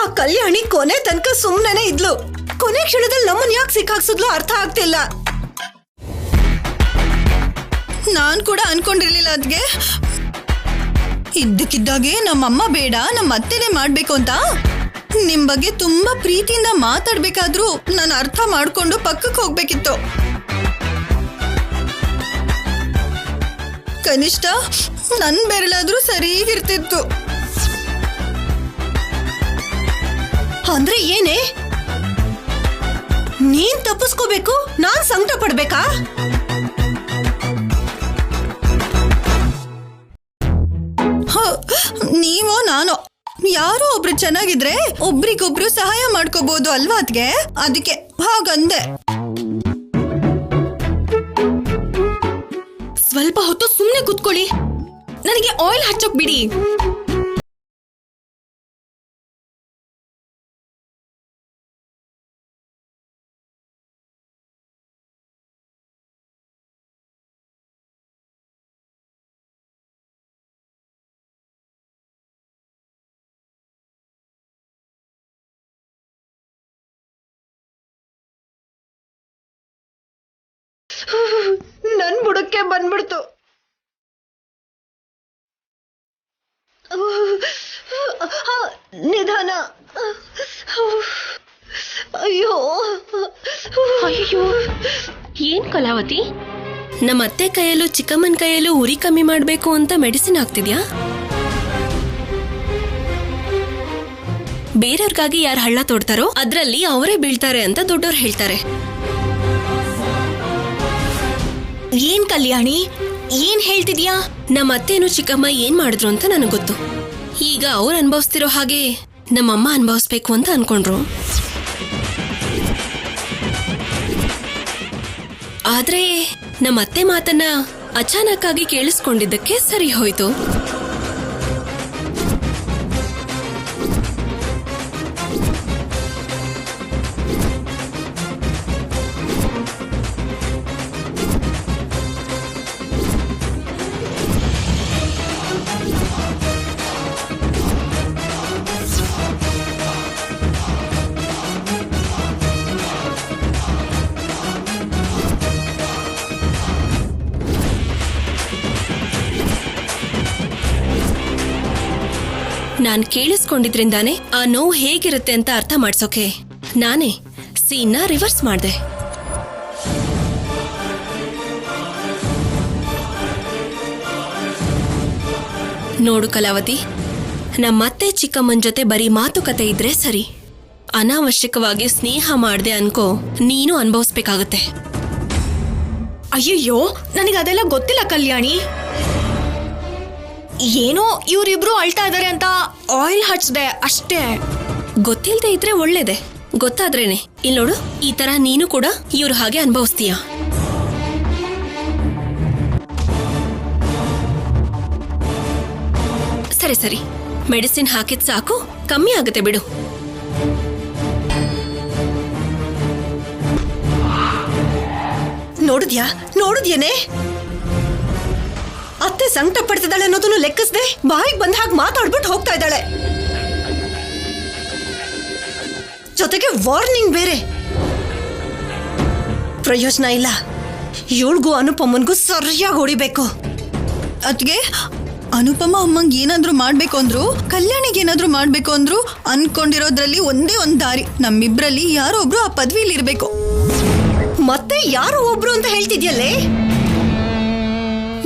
ಆ ಕಲ್ಯಾಣಿ ಕೊನೆ ತನಕ ಸುಮ್ಮನೆ ಇದ್ಲು. ಕೊನೆ ಕ್ಷಣದಲ್ಲಿ ನಮ್ಮನ್ ಯಾಕೆ ಸಿಕ್ಕಾಕ್ಸಿದ್ಲು ಅರ್ಥ ಆಗ್ತಿಲ್ಲ. ನಾನ್ ಕೂಡ ಅನ್ಕೊಂಡಿರ್ಲಿಲ್ಲ ಅದ್ಗೆ. ಇದ್ದಕ್ಕಿದ್ದಾಗೆ ನಮ್ಮಮ್ಮ ಬೇಡ ನಮ್ಮ ಅತ್ತೆನೆ ಮಾಡ್ಬೇಕು ಅಂತ ನಿಮ್ ಬಗ್ಗೆ ತುಂಬಾ ಪ್ರೀತಿಯಿಂದ ಮಾತಾಡ್ಬೇಕಾದ್ರೂ ನಾನು ಅರ್ಥ ಮಾಡ್ಕೊಂಡು ಪಕ್ಕಕ್ಕೆ ಹೋಗ್ಬೇಕಿತ್ತು. ಕನಿಷ್ಠ ನನ್ ಬೆರಳಾದ್ರೂ ಸರಿಗಿರ್ತಿತ್ತು. ಅಂದ್ರೆ ಏನೇ, ನೀನ್ ತಪ್ಪಿಸ್ಕೋಬೇಕು, ನಾನ್ ಸಂಕಟ ಪಡ್ಬೇಕಾ? ನೀವೋ ನಾನೋ ಯಾರೋ ಒಬ್ರು ಚೆನ್ನಾಗಿದ್ರೆ ಒಬ್ರಿಗೊಬ್ರು ಸಹಾಯ ಮಾಡ್ಕೋಬಹುದು ಅಲ್ವಾ ಅದ್ಗೆ? ಅದಕ್ಕೆ ಹಾಗಂದೆ. ಸ್ವಲ್ಪ ಹೊತ್ತು ಸುಮ್ನೆ ಕೂತ್ಕೊಳ್ಳಿ, ನನಗೆ ಆಯಿಲ್ ಹಚ್ಚೋಕ್ ಬಿಡಿ. ನನ್ ಬುಡಕ್ಕೆ ಬಂದ್ಬಿಡ್ತು. ನಿಧಾನ. ಅಯ್ಯೋ ಅಯ್ಯೋ, ಏನ್ ಕಲಾವತಿ, ನಮ್ಮ ಅತ್ತೆ ಕೈಯಲ್ಲೂ ಚಿಕ್ಕಮ್ಮನ ಕೈಯಲ್ಲೂ ಉರಿ ಕಮ್ಮಿ ಮಾಡ್ಬೇಕು ಅಂತ ಮೆಡಿಸಿನ್ ಹಾಕ್ತಿದ್ಯಾ? ಬೇರೆಯವ್ರಿಗಾಗಿ ಯಾರು ಹಳ್ಳ ತೋಡ್ತಾರೋ ಅದ್ರಲ್ಲಿ ಅವರೇ ಬೀಳ್ತಾರೆ ಅಂತ ದೊಡ್ಡವ್ರು ಹೇಳ್ತಾರೆ. ಏನ್ ಕಲ್ಯಾಣಿ, ಏನ್ ಹೇಳ್ತಿದ್ಯಾ? ನಮ್ಮ ಅತ್ತೇನು ಚಿಕ್ಕಮ್ಮ ಏನ್ ಮಾಡಿದ್ರು ಅಂತ ನನಗೆ ಗೊತ್ತು. ಈಗ ಅವ್ರು ಅನುಭವಿಸ್ತಿರೋ ಹಾಗೆ ನಮ್ಮಮ್ಮ ಅನುಭವಿಸ್ಬೇಕು ಅಂತ ಅನ್ಕೊಂಡ್ರು. ಆದ್ರೆ ನಮ್ಮ ಅತ್ತೆ ಮಾತನ್ನ ಅಚಾನಕ್ ಆಗಿ ಕೇಳಿಸ್ಕೊಂಡಿದ್ದಕ್ಕೆ ಸರಿ ಹೋಯ್ತು. ನಾನ್ ಕೇಳಿಸ್ಕೊಂಡಿದ್ರಿಂದಾನೆ ಆ ನೋವು ಹೇಗಿರುತ್ತೆ ಅಂತ ಅರ್ಥ ಮಾಡ್ಸೋಕೆ ನಾನೇ ಸೀನ್ನ ರಿವರ್ಸ್ ಮಾಡ್ದೆ. ನೋಡು ಕಲಾವತಿ, ನಮ್ಮತ್ತೆ ಚಿಕ್ಕಮ್ಮನ ಜೊತೆ ಬರೀ ಮಾತುಕತೆ ಇದ್ರೆ ಸರಿ, ಅನಾವಶ್ಯಕವಾಗಿ ಸ್ನೇಹ ಮಾಡ್ದೆ ಅನ್ಕೋ ನೀನು ಅನುಭವಿಸ್ಬೇಕಾಗತ್ತೆ. ಅಯ್ಯಯ್ಯೋ, ನನಗೆ ಅದೆಲ್ಲ ಗೊತ್ತಿಲ್ಲ ಕಲ್ಯಾಣಿ. ಏನೋ ಇವರಿಬ್ರು ಅಳ್ತಾ ಇದಾರೆ ಅಂತ ಆಯಿಲ್ ಹಚ್ದೆ ಅಷ್ಟೇ. ಗೊತ್ತಿಲ್ದೆ ಇದ್ರೆ ಒಳ್ಳೇದೆ, ಗೊತ್ತಾದ್ರೇನೆ. ಇಲ್ಲಿ ನೋಡು, ಈ ತರ ನೀನು ಕೂಡ ಇವ್ರು ಹಾಗೆ ಅನುಭವಿಸ್ತೀಯ. ಸರಿ ಸರಿ, ಮೆಡಿಸಿನ್ ಹಾಕಿದ್ ಸಾಕು, ಕಮ್ಮಿ ಆಗುತ್ತೆ ಬಿಡು. ನೋಡಿದ್ಯೇನೆ, ಅತ್ತೆ ಸಂಕಟ ಪಡ್ತಿದ್ದಾಳೆ ಅನ್ನೋದನ್ನು ಲೆಕ್ಕಿಸದೆ ಬಾಯಿಗೆ ಬಂದ ಹಾಗೆ ಮಾತಾಡ್ಬಿಟ್ಟು ಹೋಗ್ತಾ ಇದ್ದಾಳೆ. ಜೊತೆಗೆ ವಾರ್ನಿಂಗ್ ಬೇರೆ. ಪ್ರಯೋಜನ ಇಲ್ಲ, ಇವಳಿಗೂ ಅನುಪಮನ್ಗೂ ಸರಿಯಾಗಿ ಹೊಡಿಬೇಕು. ಅದ್ಗೆ ಅನುಪಮ ಅಮ್ಮಂಗೆ ಏನಾದ್ರೂ ಮಾಡ್ಬೇಕು ಅಂದ್ರು, ಕಲ್ಯಾಣಿಗೆ ಏನಾದ್ರೂ ಮಾಡ್ಬೇಕು ಅಂದ್ರು ಅನ್ಕೊಂಡಿರೋದ್ರಲ್ಲಿ ಒಂದೇ ಒಂದ್ ದಾರಿ, ನಮ್ಮಿಬ್ರಲ್ಲಿ ಯಾರೋ ಒಬ್ರು ಆ ಪದವಿಲಿ ಇರ್ಬೇಕು. ಮತ್ತೆ ಯಾರೋ ಒಬ್ರು ಅಂತ ಹೇಳ್ತಿದ್ಯಲ್ಲೇ?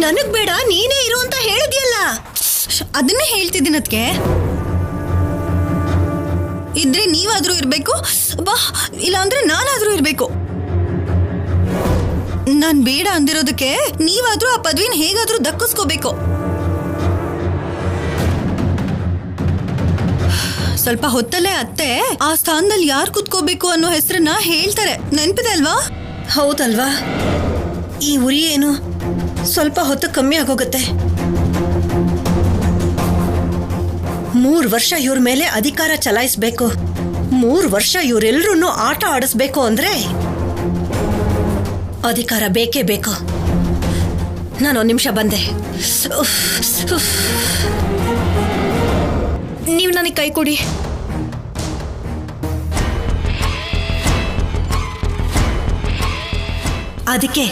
ನನಗ್ ಬೇಡ, ನೀನೇ ಇರು ಅಂತ ಹೇಳಿದ್ಯಲ್ಲ. ಅದನ್ನೇ ಹೇಳ್ತಿದ್ದೀನಿ. ಅದಕ್ಕೆ ಇದ್ರೆ ನೀವಾದ್ರೂ ಇರ್ಬೇಕು, ಬಾ, ಇಲ್ಲ ಅಂದ್ರೆ ನಾನಾದ್ರೂ ಇರ್ಬೇಕು. ನಾನ್ ಬೇಡ ಅಂದಿರೋದಕ್ಕೆ ನೀವಾದ್ರೂ ಆ ಪದವಿನ ಹೇಗಾದ್ರೂ ದಕ್ಕಿಸ್ಕೋಬೇಕು. ಸ್ವಲ್ಪ ಹೊತ್ತಲ್ಲೇ ಅತ್ತೆ ಆ ಸ್ಥಾನದಲ್ಲಿ ಯಾರು ಕುತ್ಕೋಬೇಕು ಅನ್ನೋ ಹೆಸರನ್ನ ಹೇಳ್ತಾರೆ, ನೆನ್ಪಿದೆ ಅಲ್ವಾ? ಹೌದಲ್ವಾ? ಈ ಉರಿ ಏನು ಸ್ವಲ್ಪ ಹೊತ್ತು ಕಮ್ಮಿ ಆಗೋಗುತ್ತೆ. 3 ವರ್ಷ ಇವ್ರ ಮೇಲೆ ಅಧಿಕಾರ ಚಲಾಯಿಸ್ಬೇಕು, 3 ವರ್ಷ ಇವರೆಲ್ಲರೂ ಆಟ ಆಡಿಸ್ಬೇಕು ಅಂದ್ರೆ ಅಧಿಕಾರ ಬೇಕೇ ಬೇಕು. ನಾನು 1 ನಿಮಿಷ ಬಂದೆ. ನೀವು ನನಗೆ ಕೈ ಕೊಡಿ. ಅದಕ್ಕೆ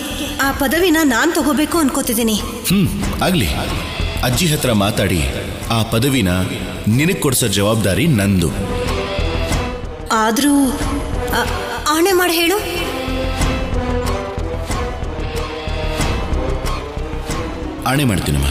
ಆ ಪದವಿನ ನಾನ್ ತಗೋಬೇಕು ಅನ್ಕೋತಿದ್ದೀನಿ. ಆಗ್ಲಿ. ಅಜ್ಜಿ ಹತ್ರ ಮಾತಾಡಿ ಆ ಪದವಿನ ನಿನಗ್ ಕೊಡ್ಸೋ ಜವಾಬ್ದಾರಿ ನಂದು. ಆದ್ರೂ ಆಣೆ ಮಾಡಿ ಹೇಳು. ಆಣೆ ಮಾಡ್ತೀನಮ್ಮ.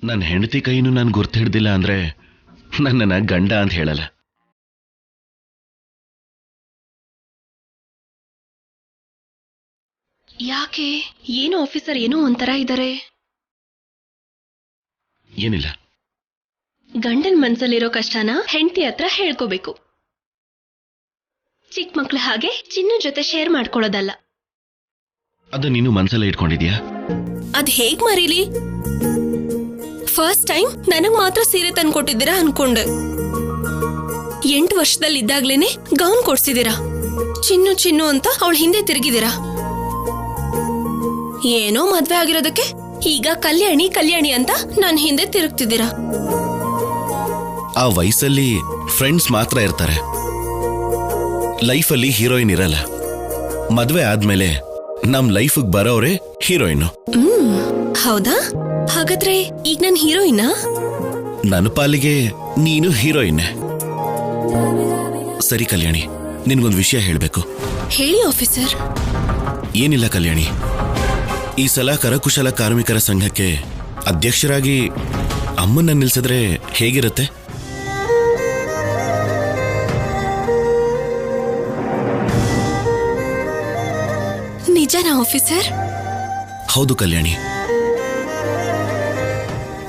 ನನ್ನ ಹೆಂಡತಿ ಕೈನು ನಾನು ಗುರ್ತು ಹಿಡ್ದಿಲ್ಲ ಅಂದ್ರೆ ನನ್ನನ್ನ ಗಂಡ ಅಂತ ಹೇಳಲ್ಲ. ಯಾಕೆ? ಏನು ಆಫೀಸರ್ ಏನೋ ಒಂಥರ ಇದ್ದಾರೆ. ಏನಿಲ್ಲ. ಗಂಡನ್ ಮನ್ಸಲ್ಲಿರೋ ಕಷ್ಟನ ಹೆಂಡತಿ ಹತ್ರ ಹೇಳ್ಕೋಬೇಕು. ಚಿಕ್ಕ ಮಕ್ಳ ಹಾಗೆ ಚಿನ್ನ ಜೊತೆ ಶೇರ್ ಮಾಡ್ಕೊಳ್ಳೋದಲ್ಲ. ಅದು ನೀನು ಮನ್ಸಲ್ಲೇ ಇಟ್ಕೊಂಡಿದ್ಯಾ? ಅದ್ ಹೇಗ್ ಮರೀಲಿ? ಫಸ್ಟ್ ಟೈಮ್ ನನಗ್ ಮಾತ್ರ ಸೀರೆ ತಂದು ಕೊಟ್ಟಿದ್ದೀರಾ ಅನ್ಕೊಂಡೆ. 8 ವರ್ಷದಲ್ಲಿ ಇದ್ದಾಗ್ಲೇನೆ ಗೌನ್ ಕೊಡ್ಸಿದೀರಾ. ಚಿನ್ನು ಚಿನ್ನು ಅಂತ ಅವಳ ಹಿಂದೆ ತಿರುಗಿದೀರಾ. ಏನೋ ಮದ್ವೆ ಆಗಿರೋದಕ್ಕೆ ಈಗ ಕಲ್ಯಾಣಿ ಕಲ್ಯಾಣಿ ಅಂತ ನನ್ ಹಿಂದೆ ತಿರುಗ್ತಿದ್ದೀರಾ. ಆ ವಯಸ್ಸಲ್ಲಿ ಫ್ರೆಂಡ್ಸ್ ಮಾತ್ರ ಇರ್ತಾರೆ, ಲೈಫಲ್ಲಿ ಹೀರೋಯಿನ್ ಇರಲ್ಲ. ಮದ್ವೆ ಆದ್ಮೇಲೆ ನಮ್ ಲೈಫಿಗೆ ಬರೋರೆ ಹೀರೋಯಿನ್. ಹೌದಾ? ಹಾಗಾದ್ರೆ ಈಗ ನನ್ ಹೀರೋಯಿನಾ? ನನ್ನ ಪಾಲಿಗೆ ನೀನು ಹೀರೋಯಿನ್. ಸರಿ ಕಲ್ಯಾಣಿ, ನಿನ್ಗೊಂದು ವಿಷಯ ಹೇಳ್ಬೇಕು. ಹೇಳಿ ಆಫೀಸರ್. ಏನಿಲ್ಲ ಕಲ್ಯಾಣಿ, ಈ ಸಲ ಕರಕುಶಲ ಕಾರ್ಮಿಕರ ಸಂಘಕ್ಕೆ ಅಧ್ಯಕ್ಷರಾಗಿ ಅಮ್ಮನ್ನ ನಿಲ್ಸಿದ್ರೆ ಹೇಗಿರುತ್ತೆ? ನಿಜನಾ ಆಫೀಸರ್? ಹೌದು ಕಲ್ಯಾಣಿ,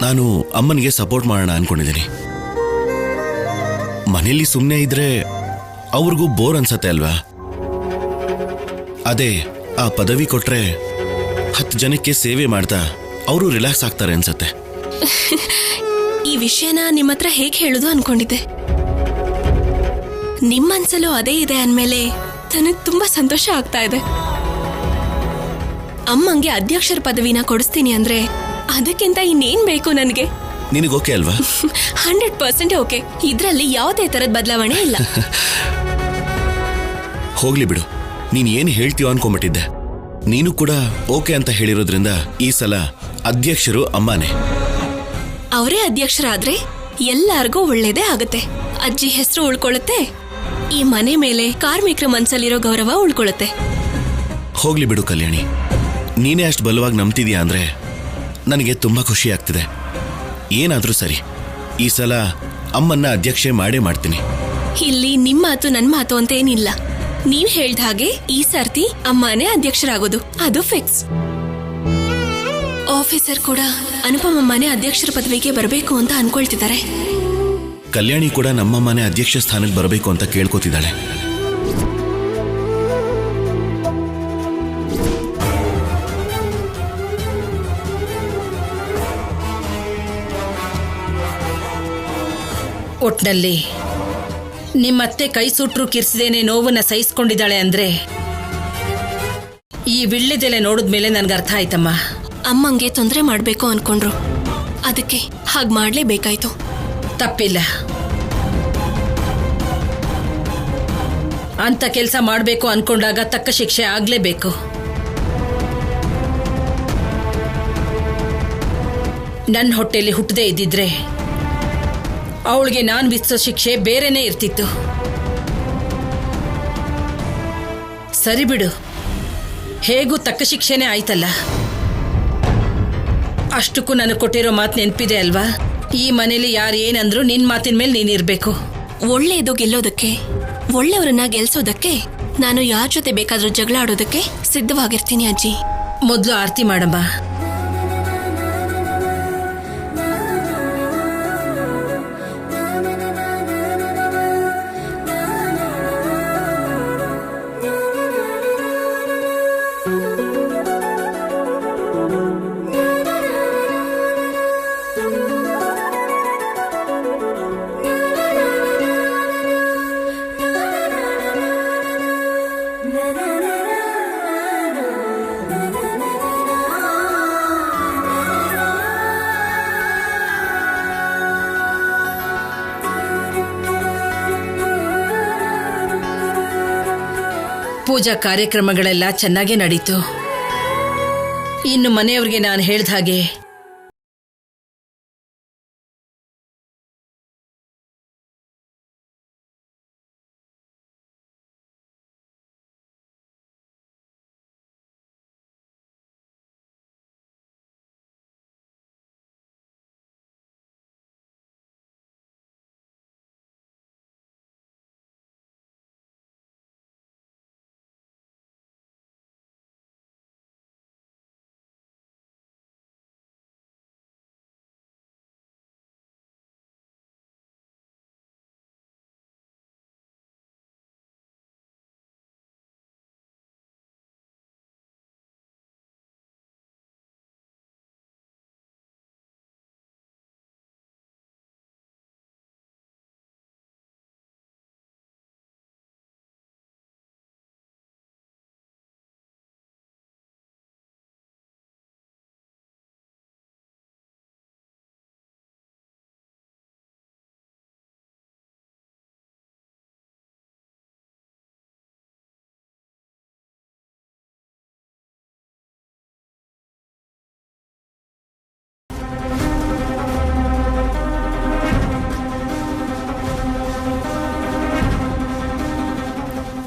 ನಾನು ಅಮ್ಮನಿಗೆ ಸಪೋರ್ಟ್ ಮಾಡೋಣ ಅನ್ಕೊಂಡಿದ್ದೀನಿ. ಮನೇಲಿ ಸುಮ್ಮನೆ ಇದ್ರೆ ಅವ್ರಿಗೂ ಬೋರ್ ಅನ್ಸತ್ತೆ ಅಲ್ವಾ? ಅದೇ ಆ ಪದವಿ ಕೊಟ್ರೆ 10 ಜನಕ್ಕೆ ಸೇವೆ ಮಾಡ್ತಾ ಅವರು ರಿಲ್ಯಾಕ್ಸ್ ಆಗ್ತಾರೆ ಅನ್ಸತ್ತೆ. ಈ ವಿಷಯನ ನಿಮ್ಮ ಹತ್ರ ಹೇಗೆ ಹೇಳುದು ಅನ್ಕೊಂಡಿದ್ದೆ. ನಿಮ್ಮ ಮನ್ಸಲ್ಲೂ ಅದೇ ಇದೆ ಅಂದ್ಮೇಲೆ ನನಗೆ ತುಂಬಾ ಸಂತೋಷ ಆಗ್ತಾ ಇದೆ. ಅಮ್ಮಂಗೆ ಅಧ್ಯಕ್ಷರ ಪದವಿನ ಕೊಡಿಸ್ತೀನಿ ಅಂದ್ರೆ ಅದಕ್ಕಿಂತ ಇನ್ನೇನ್ ಬೇಕು ನನಗೆ? ನಿನಗೆ ಓಕೆ ಅಲ್ವಾ? 100% ಓಕೆ. ಇದ್ರಲ್ಲಿ ಯಾವುದೇ ತರದ ಬದಲಾವಣೆ ಇಲ್ಲ. ಹೋಗ್ಲಿ ಬಿಡು, ನೀನ್ ಏನ್ ಹೇಳ್ತೀಯೋ ಅನ್ಕೊಂಡ್ಬಿಟ್ಟಿದ್ದೆ. ನೀನು ಕೂಡ ಓಕೆ ಅಂತ ಹೇಳಿರೋದ್ರಿಂದ ಈ ಸಲ ಅಧ್ಯಕ್ಷರು ಅಮ್ಮನೇ. ಅವರೇ ಅಧ್ಯಕ್ಷರಾದ್ರೆ ಎಲ್ಲಾರ್ಗೂ ಒಳ್ಳೇದೇ ಆಗತ್ತೆ. ಅಜ್ಜಿ ಹೆಸರು ಉಳ್ಕೊಳ್ಳುತ್ತೆ, ಈ ಮನೆ ಮೇಲೆ ಕಾರ್ಮಿಕರ ಮನ್ಸಲ್ಲಿರೋ ಗೌರವ ಉಳ್ಕೊಳ್ಳುತ್ತೆ. ಹೋಗ್ಲಿ ಬಿಡು ಕಲ್ಯಾಣಿ, ನೀನೇ ಅಷ್ಟು ಬಲವಾಗಿ ನಂಬ್ತಿದ್ಯಾ ಅಂದ್ರೆ ನನಗೆ ತುಂಬಾ ಖುಷಿ ಆಗ್ತಿದೆ. ಏನಾದ್ರೂ ಸರಿ, ಈ ಸಲ ಅಮ್ಮನ್ನ ಅಧ್ಯಕ್ಷೆ ಮಾಡೇ ಮಾಡ್ತೀನಿ. ಇಲ್ಲಿ ನಿಮ್ಮ ಮಾತು ನನ್ನ ಮಾತು ಅಂತ ಏನಿಲ್ಲ. ನೀವ್ ಹೇಳ್ದ ಹಾಗೆ ಈ ಸರ್ತಿ ಅಮ್ಮನೇ ಅಧ್ಯಕ್ಷರಾಗೋದು, ಅದು ಫಿಕ್ಸ್. ಆಫೀಸರ್ ಕೂಡ ಅನುಪಮಮ್ಮನೇ ಅಧ್ಯಕ್ಷರ ಪದವಿಗೆ ಬರಬೇಕು ಅಂತ ಅನ್ಕೊಳ್ತಿದ್ದಾರೆ. ಕಲ್ಯಾಣಿ ಕೂಡ ನಮ್ಮಮ್ಮನೇ ಅಧ್ಯಕ್ಷ ಸ್ಥಾನಕ್ಕೆ ಬರಬೇಕು ಅಂತ ಕೇಳ್ಕೊತಿದ್ದಾಳೆ. ಒಟ್ನಲ್ಲಿ ನಿಮ್ಮತ್ತೆ ಕೈ ಸುಟ್ರು ಕಿರ್ಸಿದೇನೆ ನೋವನ್ನ ಸಹಿಸ್ಕೊಂಡಿದ್ದಾಳೆ ಅಂದ್ರೆ ಈ ವಿಳ್ಳಿದೆಲೆ ನೋಡಿದ್ಮೇಲೆ ನನ್ಗೆ ಅರ್ಥ ಆಯ್ತಮ್ಮ. ಅಮ್ಮಂಗೆ ತೊಂದರೆ ಮಾಡ್ಬೇಕು ಅನ್ಕೊಂಡ್ರು, ಅದಕ್ಕೆ ಹಾಗ್ ಮಾಡ್ಲೇಬೇಕಾಯ್ತು. ತಪ್ಪಿಲ್ಲ. ಅಂತ ಕೆಲಸ ಮಾಡ್ಬೇಕು ಅನ್ಕೊಂಡಾಗ ತಕ್ಕ ಶಿಕ್ಷೆ ಆಗ್ಲೇಬೇಕು. ನನ್ನ ಹೊಟ್ಟೆಲಿ ಹುಟ್ಟದೇ ಇದ್ದಿದ್ರೆ ಅವಳಿಗೆ ನಾನು ವಿಧಿಸೋ ಶಿಕ್ಷೆ ಬೇರೆನೇ ಇರ್ತಿತ್ತು. ಸರಿ ಬಿಡು, ಹೇಗೂ ತಕ್ಕ ಶಿಕ್ಷೆನೇ ಆಯ್ತಲ್ಲ. ಅಷ್ಟಕ್ಕೂ ನನಗೆ ಕೊಟ್ಟಿರೋ ಮಾತು ನೆನಪಿದೆ ಅಲ್ವಾ? ಈ ಮನೇಲಿ ಯಾರು ಏನಂದ್ರು ನಿನ್ ಮಾತಿನ ಮೇಲೆ ನೀನಿರ್ಬೇಕು. ಒಳ್ಳೆಯದು ಗೆಲ್ಲೋದಕ್ಕೆ, ಒಳ್ಳೆಯವರನ್ನ ಗೆಲ್ಸೋದಕ್ಕೆ ನಾನು ಯಾರ ಜೊತೆ ಬೇಕಾದ್ರೂ ಜಗಳ ಆಡೋದಕ್ಕೆ ಸಿದ್ಧವಾಗಿರ್ತೀನಿ ಅಜ್ಜಿ. ಮೊದಲು ಆರತಿ ಮಾಡಮ್ಮ. ಪೂಜಾ ಕಾರ್ಯಕ್ರಮಗಳೆಲ್ಲ ಚೆನ್ನಾಗೇ ನಡೀತು. ಇನ್ನು ಮನೆಯವ್ರಿಗೆ ನಾನು ಹೇಳ್ದ ಹಾಗೆ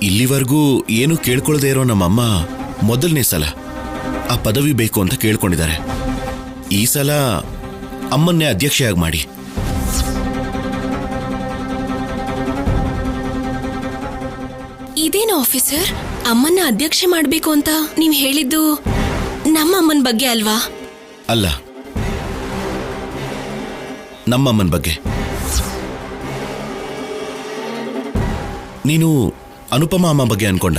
ಇಲ್ಲಿವರೆಗೂ ಏನು ಕೇಳ್ಕೊಳ್ಳದೆ ಇರೋ ನಮ್ಮಮ್ಮ ಮೊದಲನೇ ಸಲ ಆ ಪದವಿ ಬೇಕು ಅಂತ ಕೇಳ್ಕೊಂಡಿದ್ದಾರೆ. ಈ ಸಲ ಅಮ್ಮನ್ನೇ ಅಧ್ಯಕ್ಷೆಯಾಗಿ ಮಾಡಿ. ಇದೇನು ಆಫೀಸರ್, ಅಮ್ಮನ್ನ ಅಧ್ಯಕ್ಷೆ ಮಾಡ್ಬೇಕು ಅಂತ ನೀವ್ ಹೇಳಿದ್ದು ನಮ್ಮ ಅಮ್ಮನ ಬಗ್ಗೆ ಅಲ್ವಾ? ಅಲ್ಲ, ನಮ್ಮಮ್ಮನ ಬಗ್ಗೆ. ನೀನು ಅನುಪಮ ಅಮ್ಮ ಬಗ್ಗೆ ಅನ್ಕೊಂಡ?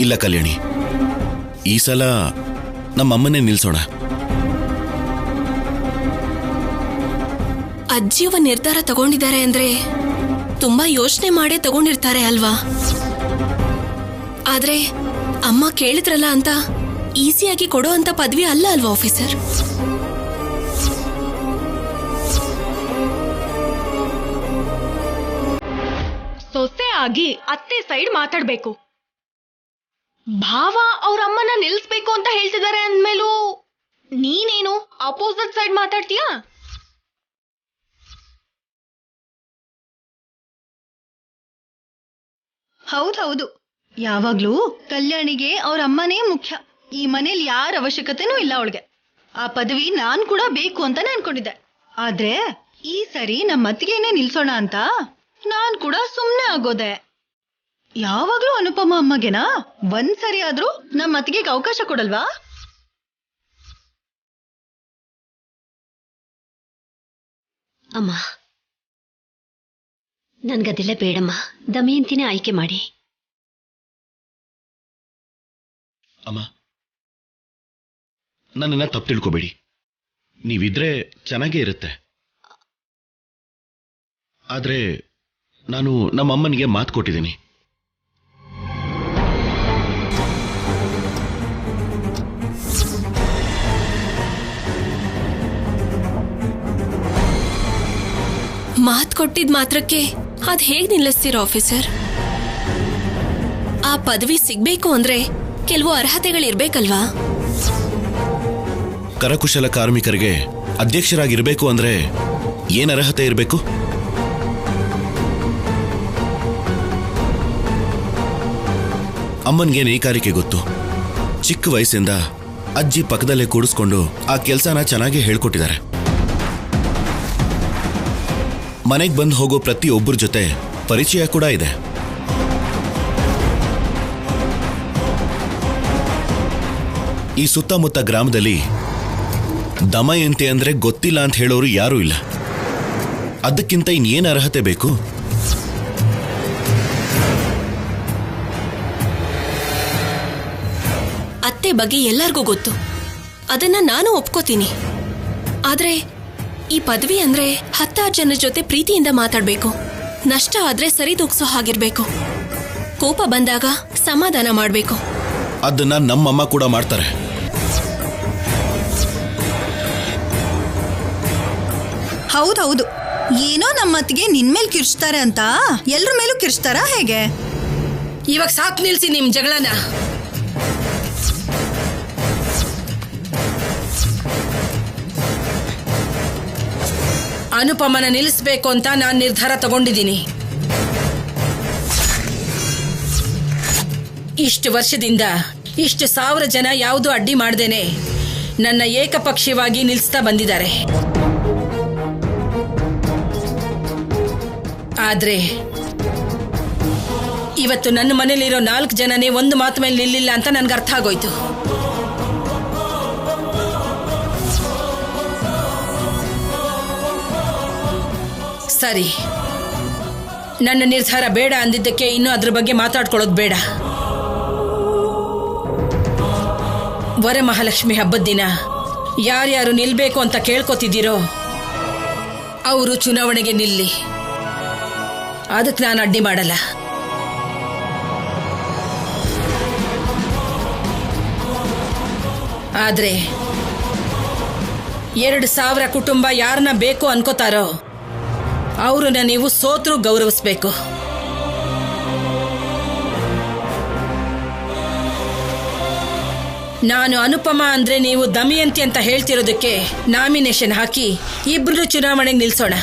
ಇಲ್ಲ ಕಲ್ಯಾಣಿ, ಈ ಸಲ ನಮ್ಮಮ್ಮನ್ನೇ ನಿಲ್ಸೋಣ. ಅಜ್ಜಿಯವ ನಿರ್ಧಾರ ತಗೊಂಡಿದ್ದಾರೆ ಅಂದ್ರೆ ತುಂಬಾ ಯೋಚನೆ ಮಾಡೇ ತಗೊಂಡಿರ್ತಾರೆ ಅಲ್ವಾ? ಆದ್ರೆ ಅಮ್ಮ ಕೇಳಿದ್ರಲ್ಲ ಅಂತ ಈಸಿಯಾಗಿ ಕೊಡೋ ಅಂತ ಪದವಿ ಅಲ್ಲ ಅಲ್ವಾ ಆಫೀಸರ್? ಸೊಸೆ ಆಗಿ ಅತ್ತೆ ಸೈಡ್ ಮಾತಾಡ್ಬೇಕು. ಭಾವ ಅವ್ರ ಅಮ್ಮನ ನಿಲ್ಸ್ಬೇಕು ಅಂತ ಹೇಳ್ತಿದ್ದಾರೆ ಅಂದ್ಮೇಲೂ ನೀನೇನು ಅಪೋಸಿಟ್ ಸೈಡ್ ಮಾತಾಡ್ತೀಯಾ? ಹೌದೌದು, ಯಾವಾಗ್ಲೂ ಕಲ್ಯಾಣಿಗೆ ಅವ್ರ ಅಮ್ಮನೇ ಮುಖ್ಯ. ಈ ಮನೇಲಿ ಯಾರ ಅವಶ್ಯಕತೆನೂ ಇಲ್ಲ ಅವಳಿಗೆ. ಆ ಪದವಿ ನಾನ್ ಕೂಡ ಬೇಕು ಅಂತಾನೆ ಅನ್ಕೊಂಡಿದ್ದೆ. ಆದ್ರೆ ಈ ಸರಿ ನಮ್ಮ ಅತ್ತಿಗೆನೇ ನಿಲ್ಸೋಣ ಅಂತ ನಾನ್ ಕೂಡ ಸುಮ್ನೆ ಆಗೋದೆ. ಯಾವಾಗ್ಲೂ ಅನುಪಮ ಅಮ್ಮಗೆನಾ? ಒಂದ್ಸರಿ ಆದ್ರೂ ನಮ್ಮ ಅತ್ತಿಗೆಗೆ ಅವಕಾಶ ಕೊಡಲ್ವಾ? ಅಮ್ಮ, ನನ್ಗದೆಲ್ಲ ಬೇಡಮ್ಮ. ದಮಯಂತಿನೇ ಆಯ್ಕೆ ಮಾಡಿ. ಅಮ್ಮ, ನನ್ನನ್ನ ತಪ್ಪು ತಿಳ್ಕೊಬೇಡಿ. ನೀವಿದ್ರೆ ಚೆನ್ನಾಗೇ ಇರುತ್ತೆ. ಆದ್ರೆ ನಾನು ನಮ್ಮಮ್ಮನಿಗೆ ಮಾತು ಕೊಟ್ಟಿದ್ದೀನಿ. ಮಾತ್ ಕೊಟ್ಟಿದ್ ಮಾತ್ರಕ್ಕೆ ಅದ್ ಹೇಗ್ ನಿಲ್ಲಿಸ್ತೀರ ಆಫೀಸರ್? ಆ ಪದವಿ ಸಿಗ್ಬೇಕು ಅಂದ್ರೆ ಕೆಲವು ಅರ್ಹತೆಗಳಿರ್ಬೇಕಲ್ವಾ? ಕರಕುಶಲ ಕಾರ್ಮಿಕರಿಗೆ ಅಧ್ಯಕ್ಷರಾಗಿರ್ಬೇಕು ಅಂದ್ರೆ ಏನ್ ಅರ್ಹತೆ ಇರಬೇಕು? ಅಮ್ಮನ್ಗೆ ನೇಕಾರಿಕೆ ಗೊತ್ತು. ಚಿಕ್ಕ ವಯಸ್ಸಿಂದ ಅಜ್ಜಿ ಪಕ್ಕದಲ್ಲೇ ಕೂಡಿಸ್ಕೊಂಡು ಆ ಕೆಲಸನ ಚೆನ್ನಾಗಿ ಹೇಳ್ಕೊಟ್ಟಿದ್ದಾರೆ. ಮನೆಗೆ ಬಂದು ಹೋಗೋ ಪ್ರತಿಯೊಬ್ಬರ ಜೊತೆ ಪರಿಚಯ ಕೂಡ ಇದೆ. ಈ ಸುತ್ತಮುತ್ತ ಗ್ರಾಮದಲ್ಲಿ ದಮಯಂತಿ ಅಂದ್ರೆ ಗೊತ್ತಿಲ್ಲ ಅಂತ ಹೇಳೋರು ಯಾರೂ ಇಲ್ಲ. ಅದಕ್ಕಿಂತ ಇನ್ನೇನು ಅರ್ಹತೆ ಬೇಕು? ಅತ್ತೆ ಬಗ್ಗೆ ಎಲ್ಲರಿಗೂ ಗೊತ್ತು, ಅದನ್ನ ನಾನು ಒಪ್ಕೋತೀನಿ. ಆದ್ರೆ ಈ ಪದವಿ ಅಂದ್ರೆ 10 ಜನರ ಜೊತೆ ಪ್ರೀತಿಯಿಂದ ಮಾತಾಡ್ಬೇಕು. ನಷ್ಟ ಆದ್ರೆ ಸರಿದೂಗ್ಸೋ ಹಾಗಿರ್ಬೇಕು. ಕೋಪ ಬಂದಾಗ ಸಮಾಧಾನ ಮಾಡ್ಬೇಕು. ಅದನ್ನ ನಮ್ಮಮ್ಮ ಕೂಡ ಮಾಡ್ತಾರೆ. ಹೌದೌದು, ಏನೋ ನಮ್ಮತ್ತಿಗೆ ನಿನ್ಮೇಲ್ ಕಿರ್ಚ್ತಾರೆ ಅಂತ ಎಲ್ರ ಮೇಲೂ ಕಿರ್ಚ್ತಾರಾ ಹೇಗೆ? ಇವಾಗ ಸಾಕು, ನಿಲ್ಸಿ ನಿಮ್ ಜಗಳನ. ಅನುಪಮನ ನಿಲ್ಲಿಸ್ಬೇಕು ಅಂತ ನಾನು ನಿರ್ಧಾರ ತಗೊಂಡಿದ್ದೀನಿ. ಇಷ್ಟು ವರ್ಷದಿಂದ ಇಷ್ಟು 1000 ಜನ ಯಾವುದು ಅಡ್ಡಿ ಮಾಡ್ದೇನೆ ನನ್ನ ಏಕಪಕ್ಷೀಯವಾಗಿ ನಿಲ್ಲಿಸ್ತಾ ಬಂದಿದ್ದಾರೆ. ಆದ್ರೆ ಇವತ್ತು ನನ್ನ ಮನೇಲಿರೋ 4 ಜನನೇ ಒಂದು ಮಾತು ಮೇಲೆ ನಿಲ್ಲಿಲ್ಲ ಅಂತ ನನ್ಗೆ ಅರ್ಥ ಆಗೋಯ್ತು. ಸರಿ, ನನ್ನ ನಿರ್ಧಾರ ಬೇಡ ಅಂದಿದ್ದಕ್ಕೆ ಇನ್ನೂ ಅದ್ರ ಬಗ್ಗೆ ಮಾತಾಡ್ಕೊಳ್ಳೋದು ಬೇಡ. ವರಮಹಾಲಕ್ಷ್ಮಿ ಹಬ್ಬದ ದಿನ ಯಾರ್ಯಾರು ನಿಲ್ಬೇಕು ಅಂತ ಕೇಳ್ಕೊತಿದ್ದೀರೋ ಅವರು ಚುನಾವಣೆಗೆ ನಿಲ್ಲಿ. ಅದಕ್ಕೆ ನಾನು ಅಡ್ಡಿ ಮಾಡಲ್ಲ. ಆದ್ರೆ 2,000 ಕುಟುಂಬ ಯಾರನ್ನ ಬೇಕು ಅನ್ಕೋತಾರೋ ಅವ್ರನ್ನ ನೀವು ಸೋತ್ರು ಗೌರವಿಸ್ಬೇಕು. ನಾನು ಅನುಪಮ ಅಂದ್ರೆ ನೀವು ದಮಯಂತಿ ಅಂತ ಹೇಳ್ತಿರೋದಕ್ಕೆ ನಾಮಿನೇಷನ್ ಹಾಕಿ ಇಬ್ರು ಚುನಾವಣೆಗೆ ನಿಲ್ಸೋಣ.